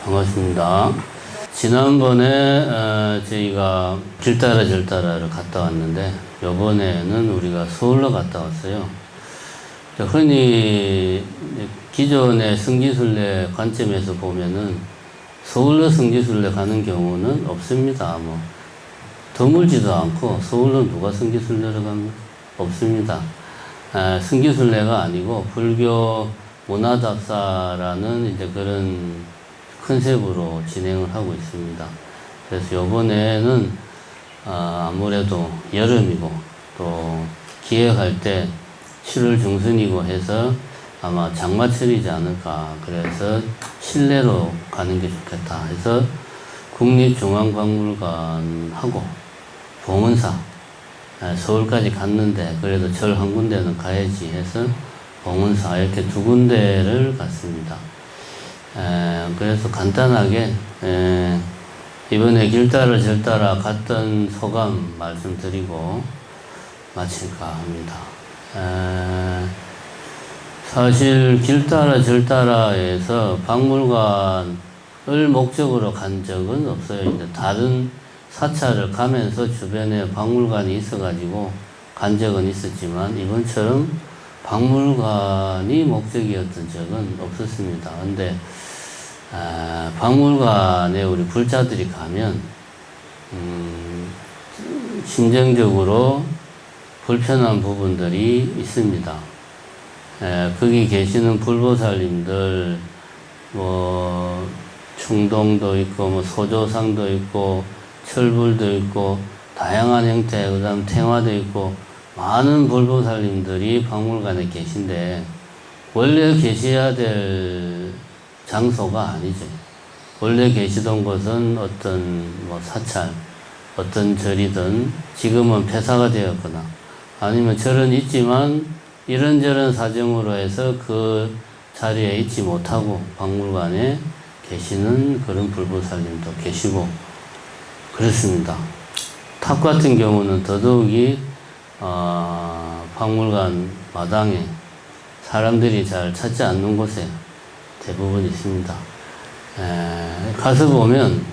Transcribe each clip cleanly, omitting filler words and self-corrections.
반갑습니다. 지난번에 저희가 길따라를 갔다 왔는데 요번에는 우리가 서울로 갔다 왔어요. 흔히 기존의 성지순례 관점에서 보면은 서울로 성지순례 가는 경우는 없습니다. 드물지도 않고 서울로 누가 성지순례를 갑니까? 없습니다. 성지순례가 아니고 불교 문화답사라는 이제 그런 컨셉으로 진행을 하고 있습니다. 그래서 요번에는 아무래도 여름이고 또 기획할 때 7월 중순이고 해서 아마 장마철이지 않을까. 그래서 실내로 가는 게 좋겠다 해서 국립중앙박물관하고 봉은사 서울까지 갔는데 그래도 절 한 군데는 가야지 해서 봉은사 이렇게 두 군데를 갔습니다. 그래서 간단하게 이번에 길따라 절따라 갔던 소감 말씀드리고 마칠까 합니다. 사실 길따라 절따라에서 박물관을 목적으로 간 적은 없어요. 이제 다른 사찰을 가면서 주변에 박물관이 있어가지고 간 적은 있었지만 이번처럼 박물관이 목적이었던 적은 없었습니다. 근데 박물관에 우리 불자들이 가면 심정적으로 불편한 부분들이 있습니다. 거기 계시는 불보살님들 충동도 있고 소조상도 있고 철불도 있고 다양한 형태 그다음 탱화도 있고 많은 불보살님들이 박물관에 계신데 원래 계셔야 될 장소가 아니죠. 원래 계시던 곳은 어떤 사찰, 어떤 절이든 지금은 폐사가 되었거나 아니면 절은 있지만 이런저런 사정으로 해서 그 자리에 있지 못하고 박물관에 계시는 그런 불보살님도 계시고 그렇습니다. 탑 같은 경우는 더더욱이 박물관 마당에 사람들이 잘 찾지 않는 곳에 대부분 있습니다. 가서 보면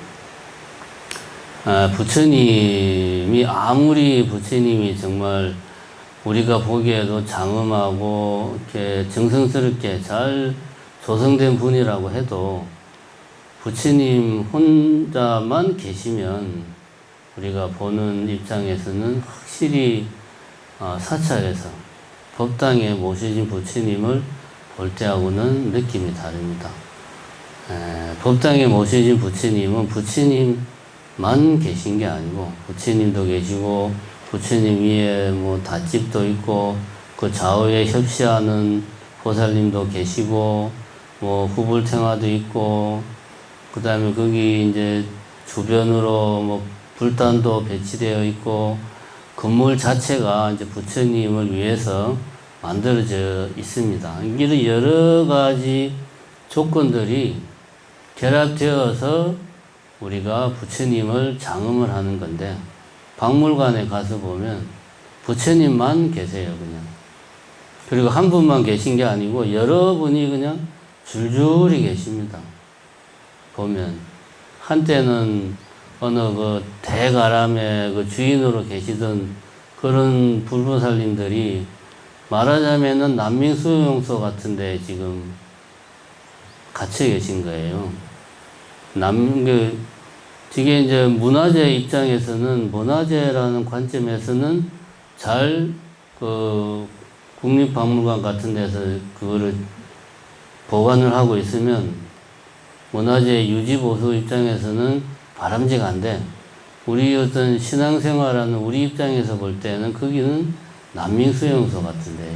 부처님이 아무리 부처님이 정말 우리가 보기에도 장엄하고 이렇게 정성스럽게 잘 조성된 분이라고 해도 부처님 혼자만 계시면 우리가 보는 입장에서는 확실히 사찰에서 법당에 모셔진 부처님을 볼 때하고는 느낌이 다릅니다. 법당에 모셔진 부처님은 부처님만 계신 게 아니고 부처님도 계시고 부처님 위에 닷집도 있고 그 좌우에 협시하는 보살님도 계시고 후불탱화도 있고 그 다음에 거기 이제 주변으로 불단도 배치되어 있고 건물 자체가 이제 부처님을 위해서 만들어져 있습니다. 이런 여러 가지 조건들이 결합되어서 우리가 부처님을 장엄을 하는 건데 박물관에 가서 보면 부처님만 계세요, 그냥. 그리고 한 분만 계신 게 아니고 여러분이 그냥 줄줄이 계십니다. 보면 한때는 어느 그 대가람의 그 주인으로 계시던 그런 불보살님들이 말하자면은 난민수용소 같은데 지금 갇혀 계신 거예요. 되게 이제 문화재 입장에서는 문화재라는 관점에서는 잘 국립박물관 같은 데서 그거를 보관을 하고 있으면 문화재 유지보수 입장에서는 바람직한데 우리 어떤 신앙생활하는 우리 입장에서 볼 때는 거기는 난민수용소 같은데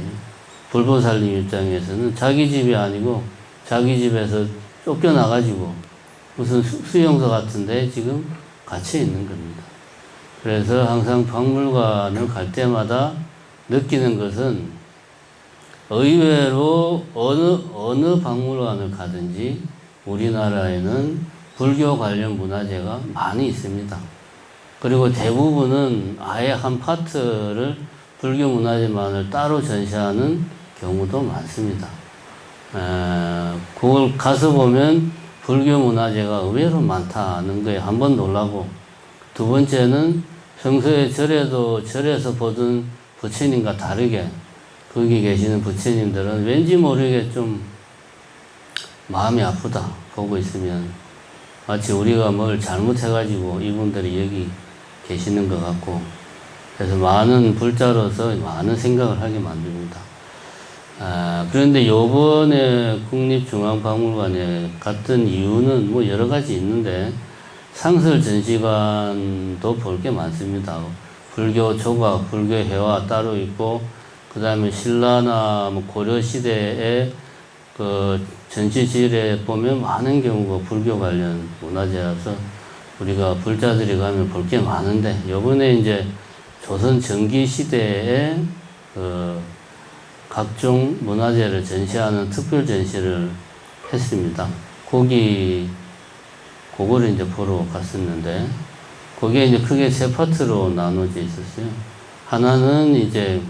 불보살님 입장에서는 자기 집이 아니고 자기 집에서 쫓겨나가지고 무슨 수용소 같은데 지금 갇혀 있는 겁니다. 그래서 항상 박물관을 갈 때마다 느끼는 것은 의외로 어느 박물관을 가든지 우리나라에는 불교 관련 문화재가 많이 있습니다. 그리고 대부분은 아예 한 파트를 불교 문화재만을 따로 전시하는 경우도 많습니다. 그걸 가서 보면 불교 문화재가 의외로 많다는 거에 한 번 놀라고, 두 번째는 평소에 절에서 보던 부처님과 다르게 거기 계시는 부처님들은 왠지 모르게 좀 마음이 아프다. 보고 있으면 마치 우리가 뭘 잘못해가지고 이분들이 여기 계시는 것 같고, 그래서 많은 불자로서 많은 생각을 하게 만듭니다. 그런데 요번에 국립중앙박물관에 갔던 이유는 뭐 여러 가지 있는데, 상설 전시관도 볼 게 많습니다. 불교 조각, 불교 회화 따로 있고, 그 다음에 신라나 뭐 고려 시대의 그 전시실에 보면 많은 경우가 불교 관련 문화재라서 우리가 불자들이 가면 볼 게 많은데, 요번에 이제 조선 전기 시대의 그 각종 문화재를 전시하는 특별 전시를 했습니다. 그거를 이제 보러 갔었는데, 거기에 이제 크게 세 파트로 나눠져 있었어요. 하나는 이제,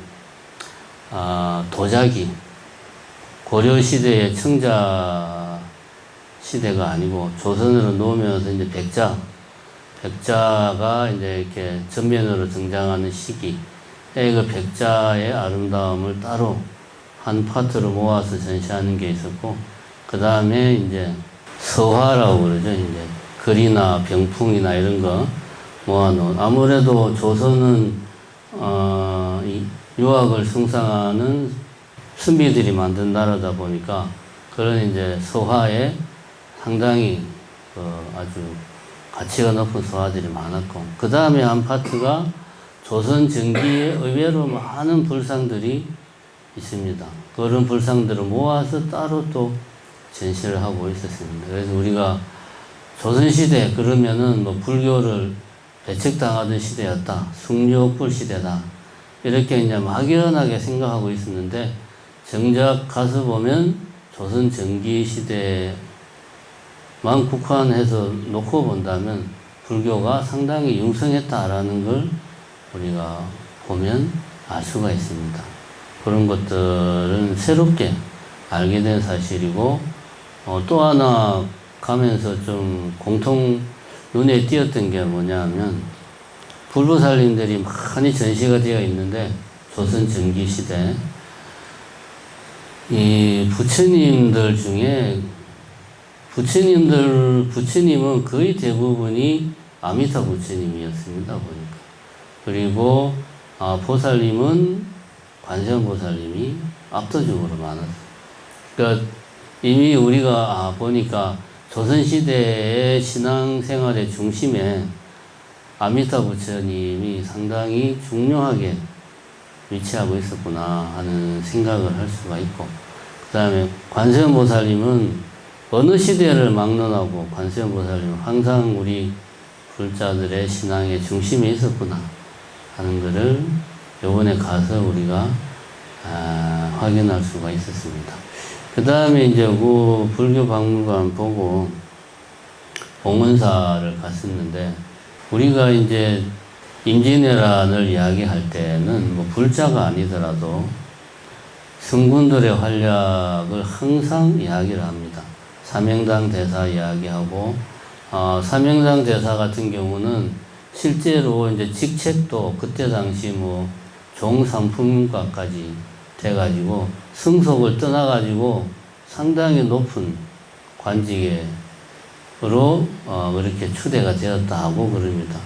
도자기. 고려 시대의 청자 시대가 아니고 조선으로 놓으면서 이제 백자가 이제 이렇게 전면으로 등장하는 시기. 그 백자의 아름다움을 따로 한 파트로 모아서 전시하는 게 있었고, 그 다음에 이제 서화라고 그러죠. 이제 글이나 병풍이나 이런 거 모아놓은. 아무래도 조선은, 이 유학을 숭상하는 선비들이 만든 나라다 보니까 그런 이제 서화에 상당히 아주 가치가 높은 서화들이 많았고, 그 다음에 한 파트가 조선 전기에 의외로 많은 불상들이 있습니다. 그런 불상들을 모아서 따로 또 전시를 하고 있었습니다. 그래서 우리가 조선시대 그러면은 뭐 불교를 배척당하던 시대였다. 숭료불 시대다. 이렇게 이제 막연하게 생각하고 있었는데, 정작 가서 보면 조선 전기 시대만 국한해서 놓고 본다면 불교가 상당히 융성했다라는 걸 우리가 보면 알 수가 있습니다. 그런 것들은 새롭게 알게 된 사실이고, 또 하나 가면서 좀 공통 눈에 띄었던 게 뭐냐면, 불부살림들이 많이 전시가 되어 있는데, 조선 전기 시대 이 부처님들 중에 부처님은 거의 대부분이 아미타 부처님이었습니다, 보니까. 그리고 보살님은 관세음보살님이 압도적으로 많았어요. 그러니까 이미 우리가 보니까 조선시대의 신앙생활의 중심에 아미타 부처님이 상당히 중요하게 위치하고 있었구나 하는 생각을 할 수가 있고, 그 다음에 관세음보살님은 어느 시대를 막론하고 관세음보살님은 항상 우리 불자들의 신앙의 중심에 있었구나 하는 것을 요번에 가서 우리가 확인할 수가 있었습니다. 그 다음에 이제 그 불교 박물관 보고 봉헌사를 갔었는데, 우리가 이제 임진왜란을 이야기할 때는 뭐 불자가 아니더라도 성군들의 활약을 항상 이야기를 합니다. 삼행당 대사 이야기하고, 삼행당 대사 같은 경우는 실제로 이제 직책도 그때 당시 뭐 종삼품과까지 돼가지고 승속을 떠나가지고 상당히 높은 관직으로 그렇게 추대가 되었다고 그럽니다.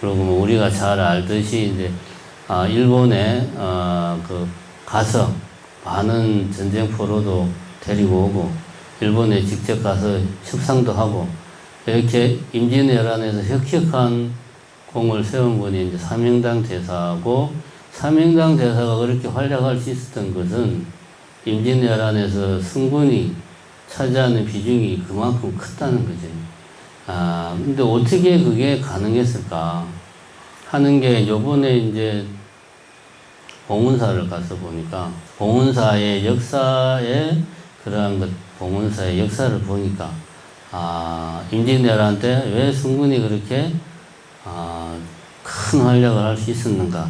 그리고 뭐 우리가 잘 알듯이 이제 일본에 가서 많은 전쟁 포로도 데리고 오고, 일본에 직접 가서 협상도 하고, 이렇게 임진왜란에서 혁혁한 공을 세운 분이 이제 삼행당 대사고, 삼행당 대사가 그렇게 활약할 수 있었던 것은 임진왜란에서 승군이 차지하는 비중이 그만큼 컸다는 거죠. 근데 어떻게 그게 가능했을까 하는 게, 요번에 이제 봉헌사를 가서 보니까, 봉헌사의 역사에 그러한 봉헌사의 역사를 보니까, 임진왜란 때 왜 승군이 그렇게 큰 활약을 할 수 있었는가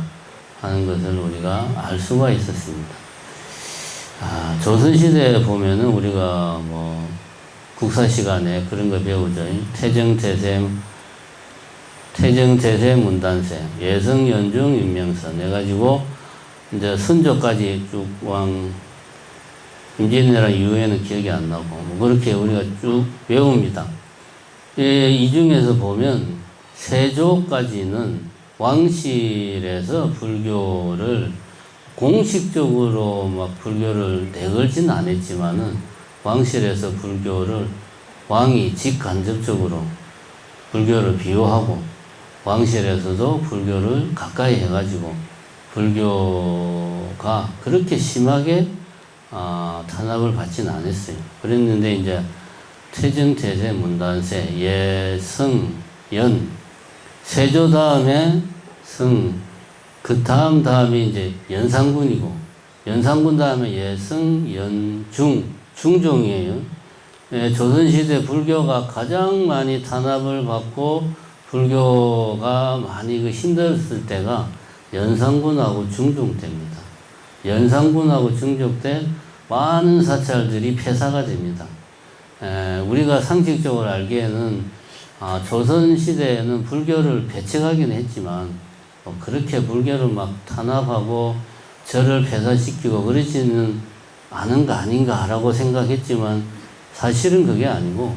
하는 것을 우리가 알 수가 있었습니다. 조선시대에 보면은 우리가 뭐 국사 시간에 그런 거 배우죠. 태정태세 문단세, 예성연중 인명선 해가지고 이제 선조까지 쭉 임진왜란 이후에는 기억이 안 나고 뭐 그렇게 우리가 쭉 외웁니다. 이 중에서 보면 세조까지는 왕실에서 불교를 공식적으로 막 불교를 내걸지는 않았지만은 왕실에서 불교를 왕이 직간접적으로 불교를 비호하고 왕실에서도 불교를 가까이 해가지고 불교가 그렇게 심하게 탄압을 받지는 않았어요. 그랬는데 이제 태정태세 문단세 예성 연 세조 다음에 성 그 다음이 이제 연산군이고 연산군 다음에 예성 연중 중종이에요. 조선시대 불교가 가장 많이 탄압을 받고 불교가 많이 힘들었을 때가 연산군하고 중종 때입니다. 연산군하고 중종 때 많은 사찰들이 폐사가 됩니다. 우리가 상식적으로 알기에는 조선시대에는 불교를 배척하긴 했지만 그렇게 불교를 막 탄압하고 절을 폐사시키고 그러지는 않은 거 아닌가라고 생각했지만 사실은 그게 아니고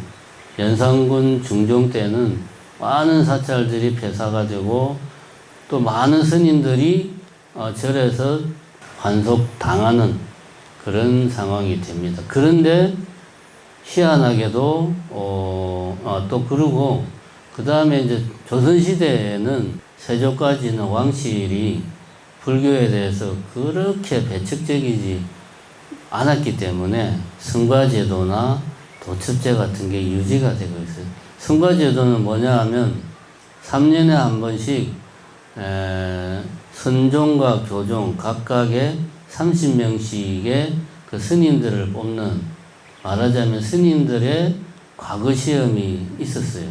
연산군 중종 때는 많은 사찰들이 폐사가 되고 또 많은 스님들이 절에서 환속당하는 그런 상황이 됩니다. 그런데 희한하게도 또 그러고 그 다음에 이제 조선시대에는 세조까지는 왕실이 불교에 대해서 그렇게 배척적이지 않았기 때문에 성과제도나 도첩제 같은 게 유지가 되고 있어요. 성과제도는 뭐냐 하면 3년에 한 번씩 선종과 교종 각각의 30명씩의 그 스님들을 뽑는 말하자면 스님들의 과거 시험이 있었어요.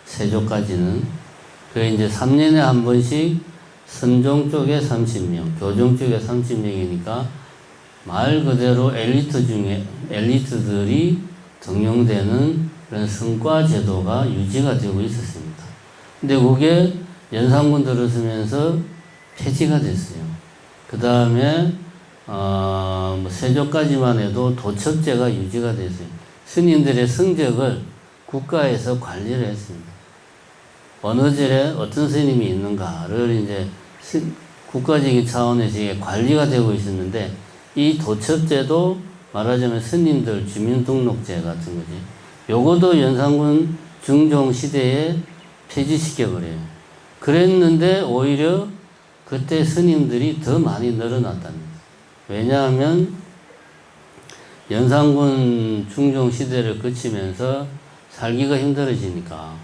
세조까지는. 그게 이제 3년에 한 번씩 선종 쪽에 30명, 교종 쪽에 30명이니까 말 그대로 엘리트들이 등용되는 그런 성과 제도가 유지가 되고 있었습니다. 근데 그게 연산군 들어서면서 폐지가 됐어요. 그 다음에 세조까지만 해도 도첩제가 유지가 됐어요. 스님들의 성적을 국가에서 관리를 했습니다. 어느 절에 어떤 스님이 있는가를 이제 국가적인 차원에서 이게 관리가 되고 있었는데 이 도첩제도 말하자면 스님들 주민등록제 같은 거지. 요것도 연산군 중종 시대에 폐지시켜버려요. 그랬는데 오히려 그때 스님들이 더 많이 늘어났답니다. 왜냐하면 연산군 중종 시대를 거치면서 살기가 힘들어지니까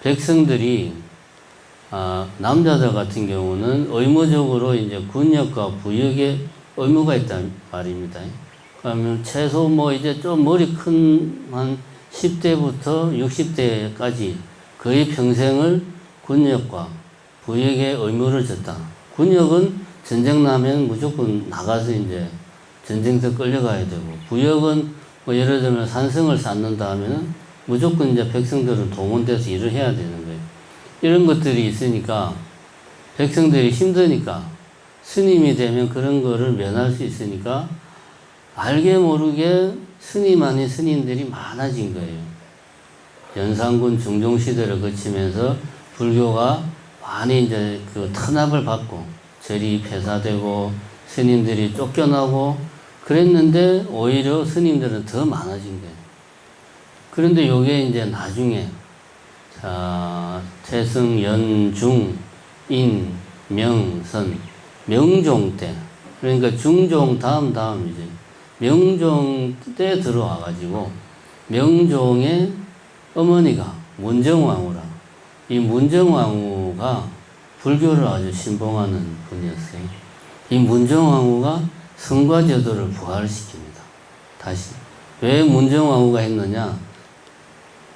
백성들이 남자들 같은 경우는 의무적으로 이제 군역과 부역에 의무가 있단 말입니다. 그러면 최소 뭐 이제 좀 머리 큰 한 10대부터 60대까지 거의 평생을 군역과 부역에 의무를 졌다. 군역은 전쟁 나면 무조건 나가서 이제 전쟁터 끌려가야 되고, 부역은 뭐 예를 들면 산성을 쌓는다 하면은 무조건 이제 백성들은 동원돼서 일을 해야 되는 거예요. 이런 것들이 있으니까 백성들이 힘드니까 스님이 되면 그런 거를 면할 수 있으니까 알게 모르게 스님 아닌 스님들이 많아진 거예요. 연산군 중종 시대를 거치면서 불교가 많이 이제 그 탄압을 받고 절이 폐사되고 스님들이 쫓겨나고 그랬는데 오히려 스님들은 더 많아진 거예요. 그런데 요게 이제 나중에 태성, 연중, 인, 명, 선, 명종 때, 그러니까 중종 다음이죠. 명종 때 들어와가지고 명종의 어머니가 문정왕후라. 이 문정왕후가 불교를 아주 신봉하는 분이었어요. 이 문정왕후가 성과제도를 부활시킵니다. 다시. 왜 문정왕후가 했느냐?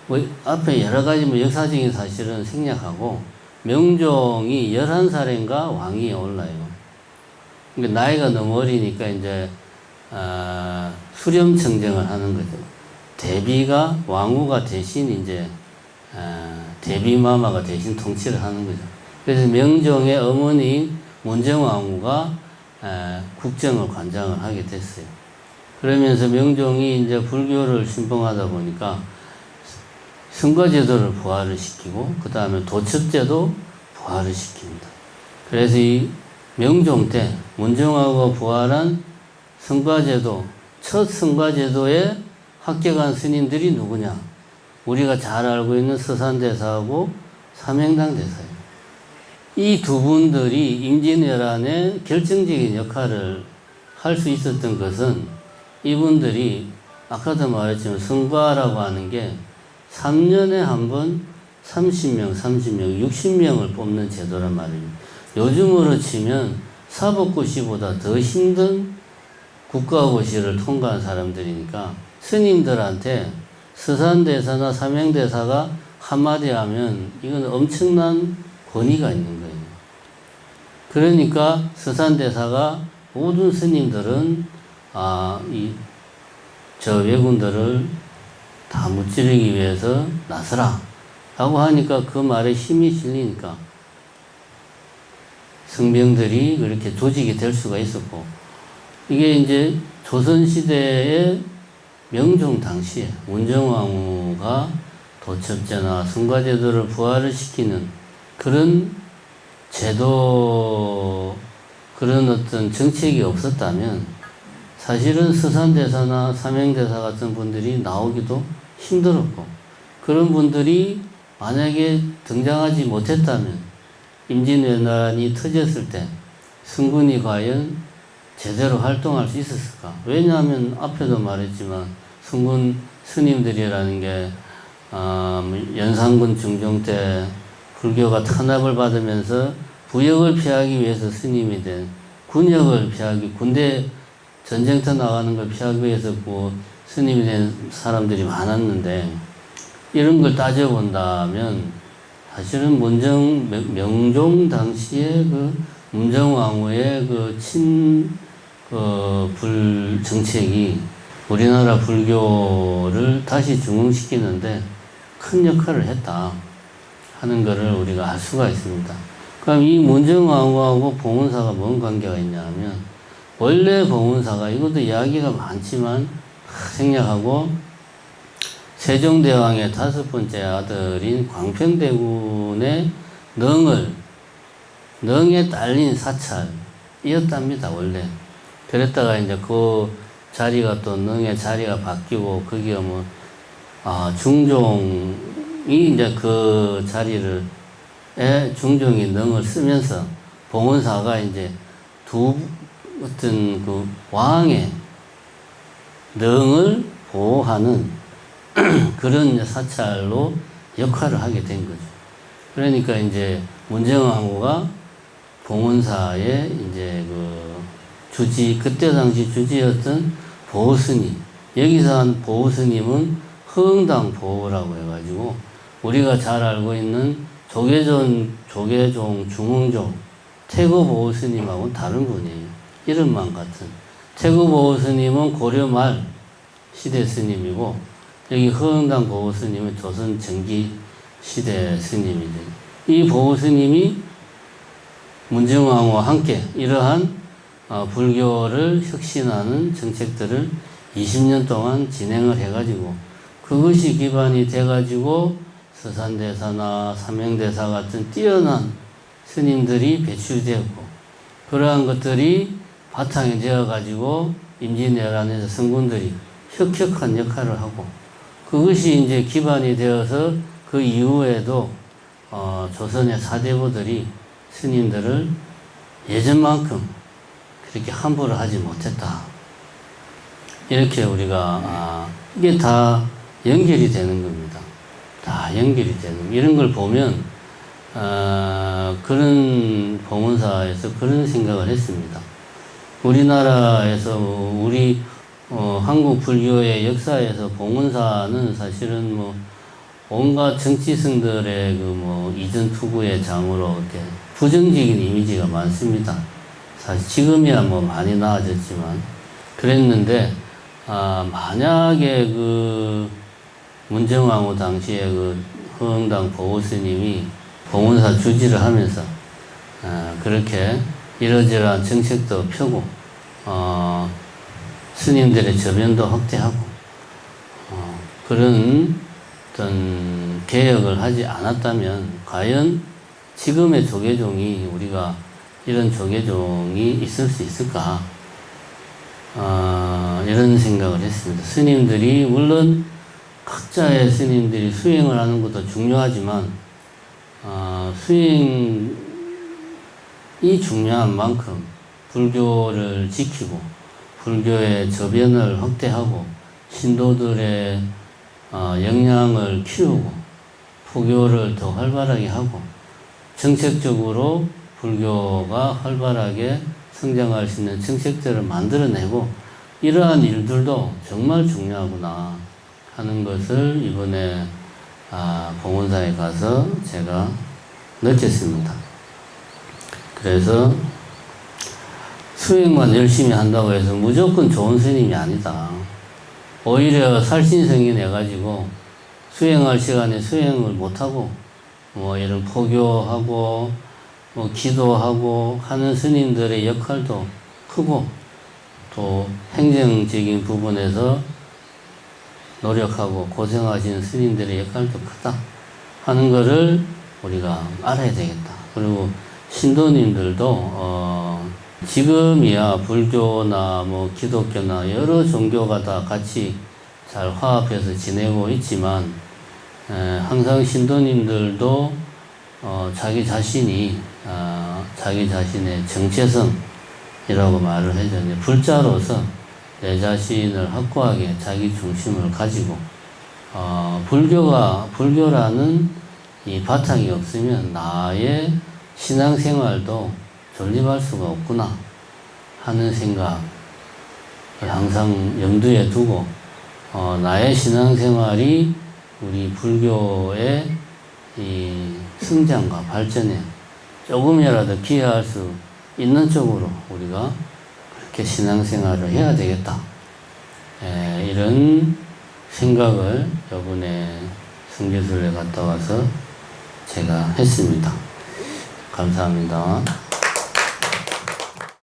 뭐 앞에 여러 가지 뭐 역사적인 사실은 생략하고 명종이 11살인가 왕위에 올라요. 그러니까 나이가 너무 어리니까 이제 수렴청정을 하는 거죠. 대비가 왕후가 대신 이제 대비마마가 대신 통치를 하는 거죠. 그래서 명종의 어머니인 문정왕후가 국정을 관장을 하게 됐어요. 그러면서 명종이 이제 불교를 신봉하다 보니까 성과제도를 부활을 시키고 그 다음에 도첩제도 부활을 시킵니다. 그래서 이 명종 때 문정왕후가 부활한 성과제도, 첫 성과제도에 합격한 스님들이 누구냐? 우리가 잘 알고 있는 서산대사하고 삼행당 대사예요. 이 두 분들이 임진왜란에 결정적인 역할을 할 수 있었던 것은 이분들이 아까도 말했지만 성과라고 하는 게 3년에 한 번 30명, 60명을 뽑는 제도란 말입니다. 요즘으로 치면 사법고시보다 더 힘든 국가고시를 통과한 사람들이니까 스님들한테 서산대사나 삼행대사가 한마디 하면 이건 엄청난 권위가 있는 거예요. 그러니까 서산대사가 모든 스님들은 저 왜군들을 다 무찌르기 위해서 나서라 라고 하니까 그 말에 힘이 실리니까 성병들이 그렇게 조직이 될 수가 있었고, 이게 이제 조선시대의 명종 당시에 문정왕후가 도첩제나 성과제도를 부활을 시키는 그런 제도, 그런 어떤 정책이 없었다면 사실은 서산대사나 삼행대사 같은 분들이 나오기도 힘들었고, 그런 분들이 만약에 등장하지 못했다면 임진왜란이 터졌을 때 성군이 과연 제대로 활동할 수 있었을까? 왜냐하면 앞에도 말했지만 성군 스님들이라는 게 연산군 중종 때 불교가 탄압을 받으면서 부역을 피하기 위해서 스님이 된, 군역을 피하기, 군대 전쟁터 나가는 걸 피하기 위해서 스님이 된 사람들이 많았는데, 이런 걸 따져본다면 사실은 명종 당시에 그 문정왕후의 불 정책이 우리나라 불교를 다시 중흥시키는데 큰 역할을 했다 하는 것을 우리가 알 수가 있습니다. 그럼 이 문정왕후하고 봉은사가 뭔 관계가 있냐 하면, 원래 봉은사가, 이것도 이야기가 많지만 생략하고, 세종대왕의 5번째 아들인 광평대군의 능에 딸린 사찰이었답니다, 원래. 그랬다가 이제 그 자리가 또 능의 자리가 바뀌고, 거기가 중종이 이제 그 자리를, 중종이 능을 쓰면서 봉은사가 이제 어떤 그 왕의 능을 보호하는 그런 사찰로 역할을 하게 된 거죠. 그러니까 이제 문정왕후가 봉은사의 이제 그때 당시 주지였던 보호스님, 여기서 한 보호스님은 허응당 보호라고 해가지고 우리가 잘 알고 있는 조계종, 중흥종, 태고 보호스님하고는 다른 분이에요. 이름만 같은. 태고 보호스님은 고려 말 시대 스님이고, 여기 허응당 보호스님은 조선 전기 시대 스님이죠. 이 보호스님이 문정왕후와 함께 이러한 불교를 혁신하는 정책들을 20년 동안 진행을 해가지고, 그것이 기반이 돼가지고 서산대사나 삼행대사 같은 뛰어난 스님들이 배출되었고, 그러한 것들이 바탕이 되어가지고 임진왜란에서 성군들이 혁혁한 역할을 하고, 그것이 이제 기반이 되어서 그 이후에도 조선의 사대부들이 스님들을 예전만큼 그렇게 함부로 하지 못했다. 이렇게 우리가 이게 다 연결이 되는 겁니다. 다 연결이 되는, 이런 걸 보면 그런 봉은사에서 그런 생각을 했습니다. 우리나라에서 우리 한국 불교의 역사에서 봉은사는 사실은 온갖 정치승들의 이전 투구의 장으로 이렇게 부정적인 이미지가 많습니다. 사실 지금이야 많이 나아졌지만 그랬는데, 만약에 그 문정왕후 당시에 그 허흥당 보호스님이 봉헌사 주지를 하면서 그렇게 이러저러한 정책도 펴고 스님들의 저변도 확대하고 그런 어떤 개혁을 하지 않았다면 과연 지금의 조계종이 우리가 이런 조계종이 있을 수 있을까? 이런 생각을 했습니다. 스님들이 물론 각자의 스님들이 수행을 하는 것도 중요하지만 수행이 중요한 만큼 불교를 지키고 불교의 저변을 확대하고 신도들의 역량을 키우고 포교를 더 활발하게 하고 정책적으로 불교가 활발하게 성장할 수 있는 정책들을 만들어내고 이러한 일들도 정말 중요하구나 하는 것을 이번에 봉헌사에 가서 제가 느꼈습니다. 그래서 수행만 열심히 한다고 해서 무조건 좋은 스님이 아니다. 오히려 살신성이 내가지고 수행할 시간에 수행을 못하고 이런 포교하고 기도하고 하는 스님들의 역할도 크고 또 행정적인 부분에서 노력하고 고생하시는 스님들의 역할도 크다 하는 것을 우리가 알아야 되겠다. 그리고 신도님들도 지금이야 불교나 기독교나 여러 종교가 다 같이 잘 화합해서 지내고 있지만 항상 신도님들도 자기 자신이 자기 자신의 정체성이라고 말을 해줘. 불자로서 내 자신을 확고하게 자기 중심을 가지고 불교라는 이 바탕이 없으면 나의 신앙생활도 존립할 수가 없구나 하는 생각을 항상 염두에 두고 나의 신앙생활이 우리 불교의 이 성장과 발전에 조금이라도 기여할 수 있는 쪽으로 우리가 그렇게 신앙생활을 해야 되겠다. 이런 생각을 이번에 성지순례 갔다 와서 제가 했습니다. 감사합니다.